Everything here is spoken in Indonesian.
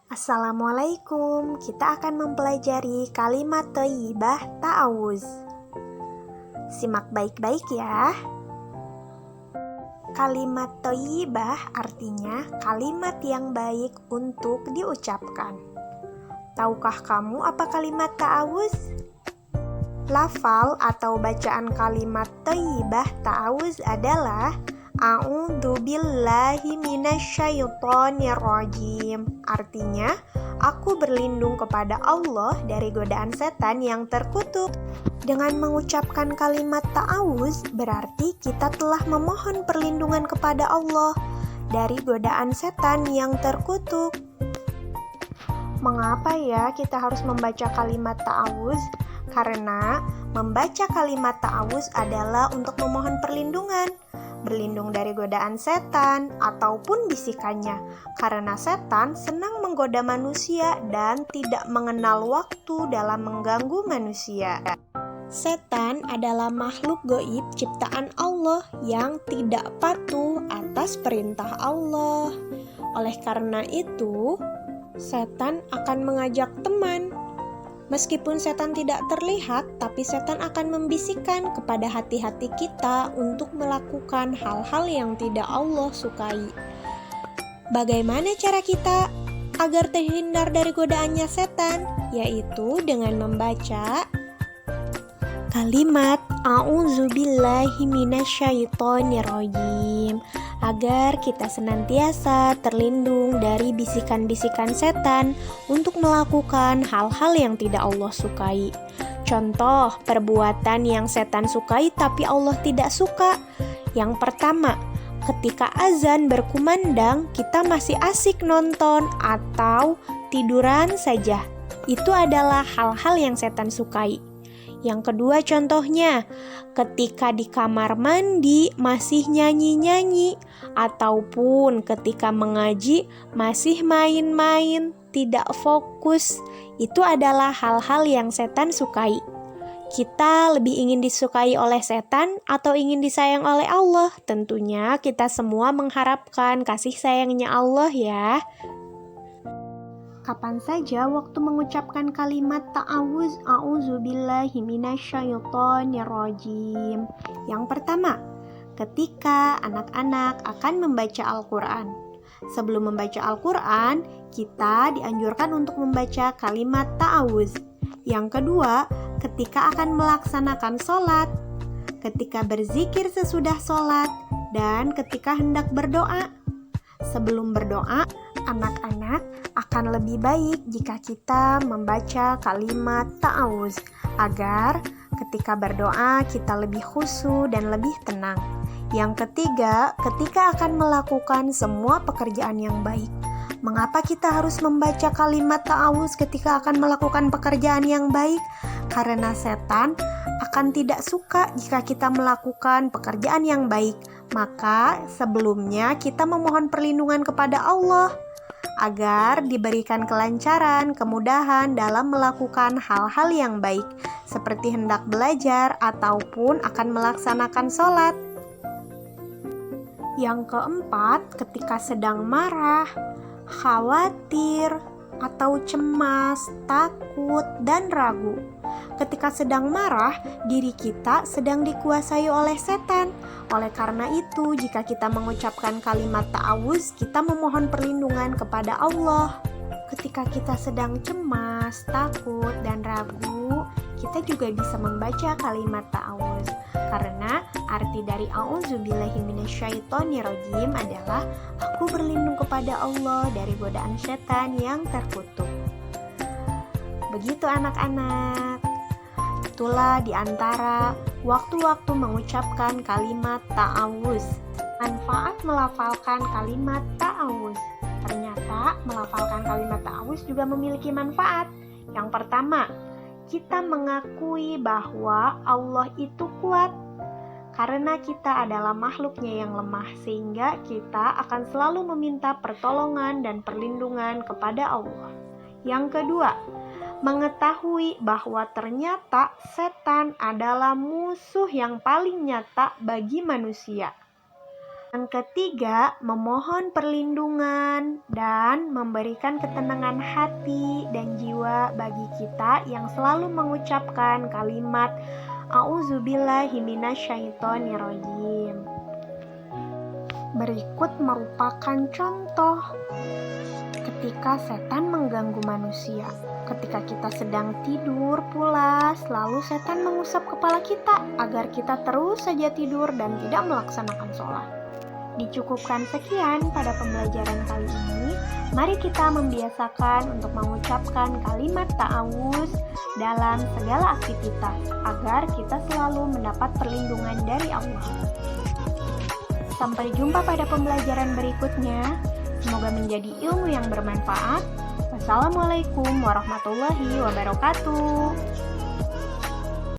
Assalamualaikum, kita akan mempelajari kalimat thayyibah ta'awuz. Simak baik-baik ya. Kalimat thayyibah artinya kalimat yang baik untuk diucapkan. Tahukah kamu apa kalimat ta'awuz? Lafal atau bacaan kalimat thayyibah ta'awuz adalah A'udzu billahi minasyaitonir rajim. Artinya, aku berlindung kepada Allah dari godaan setan yang terkutuk. Dengan mengucapkan kalimat ta'awuz, berarti kita telah memohon perlindungan kepada Allah dari godaan setan yang terkutuk. Mengapa ya kita harus membaca kalimat ta'awuz? Karena membaca kalimat ta'awuz adalah untuk memohon perlindungan, berlindung dari godaan setan ataupun bisikannya, karena setan senang menggoda manusia dan tidak mengenal waktu dalam mengganggu manusia. Setan adalah makhluk gaib ciptaan Allah yang tidak patuh atas perintah Allah. Oleh karena itu, setan akan mengajak teman. Meskipun setan tidak terlihat, tapi setan akan membisikkan kepada hati-hati kita untuk melakukan hal-hal yang tidak Allah sukai. Bagaimana cara kita agar terhindar dari godaannya setan? Yaitu dengan membaca kalimat A'udzubillahi minasyaitonirrajim, agar kita senantiasa terlindung dari bisikan-bisikan setan untuk melakukan hal-hal yang tidak Allah sukai. Contoh perbuatan yang setan sukai tapi Allah tidak suka. Yang pertama, ketika azan berkumandang kita masih asik nonton atau tiduran saja. Itu adalah hal-hal yang setan sukai. Yang kedua contohnya, ketika di kamar mandi masih nyanyi-nyanyi, ataupun ketika mengaji masih main-main, tidak fokus. Itu adalah hal-hal yang setan sukai. Kita lebih ingin disukai oleh setan atau ingin disayang oleh Allah? Tentunya kita semua mengharapkan kasih sayangnya Allah ya. Kapan saja waktu mengucapkan kalimat ta'awuz a'udzubillahi minasyaitonirrajim. Yang pertama, ketika anak-anak akan membaca Al-Quran. Sebelum membaca Al-Quran, kita dianjurkan untuk membaca kalimat ta'awuz. Yang kedua, ketika akan melaksanakan sholat, ketika berzikir sesudah sholat, dan ketika hendak berdoa. Sebelum berdoa, anak-anak akan lebih baik jika kita membaca kalimat ta'awuz agar ketika berdoa kita lebih khusyuk dan lebih tenang. Yang ketiga, ketika akan melakukan semua pekerjaan yang baik. Mengapa kita harus membaca kalimat ta'awuz ketika akan melakukan pekerjaan yang baik? Karena setan akan tidak suka jika kita melakukan pekerjaan yang baik. Maka sebelumnya kita memohon perlindungan kepada Allah agar diberikan kelancaran, kemudahan dalam melakukan hal-hal yang baik, seperti hendak belajar ataupun akan melaksanakan sholat. Yang keempat, ketika sedang marah, khawatir, atau cemas, takut, dan ragu. Ketika sedang marah, diri kita sedang dikuasai oleh setan. Oleh karena itu, jika kita mengucapkan kalimat ta'awuz, kita memohon perlindungan kepada Allah. Ketika kita sedang cemas, takut, dan ragu, kita juga bisa membaca kalimat ta'awuz. Karena arti dari a'udzubillahi minasyaitonirrajim adalah aku berlindung kepada Allah dari godaan setan yang terkutuk. Begitu anak-anak. Itulah di antara waktu-waktu mengucapkan kalimat ta'awuz. Manfaat melafalkan kalimat ta'awuz. Ternyata melafalkan kalimat ta'awuz juga memiliki manfaat. Yang pertama, kita mengakui bahwa Allah itu kuat. Karena kita adalah makhluknya yang lemah, sehingga kita akan selalu meminta pertolongan dan perlindungan kepada Allah. Yang kedua, mengetahui bahwa ternyata setan adalah musuh yang paling nyata bagi manusia. Yang ketiga, memohon perlindungan dan memberikan ketenangan hati dan jiwa bagi kita yang selalu mengucapkan kalimat A'udzubillahi minasyaitonirrajim. Berikut merupakan contoh ketika setan mengganggu manusia. Ketika kita sedang tidur pulas, lalu setan mengusap kepala kita agar kita terus saja tidur dan tidak melaksanakan sholat. Dicukupkan sekian pada pembelajaran kali ini. Mari kita membiasakan untuk mengucapkan kalimat ta'awuz dalam segala aktivitas agar kita selalu mendapat perlindungan dari Allah. Sampai jumpa pada pembelajaran berikutnya. Semoga menjadi ilmu yang bermanfaat. Wassalamualaikum warahmatullahi wabarakatuh.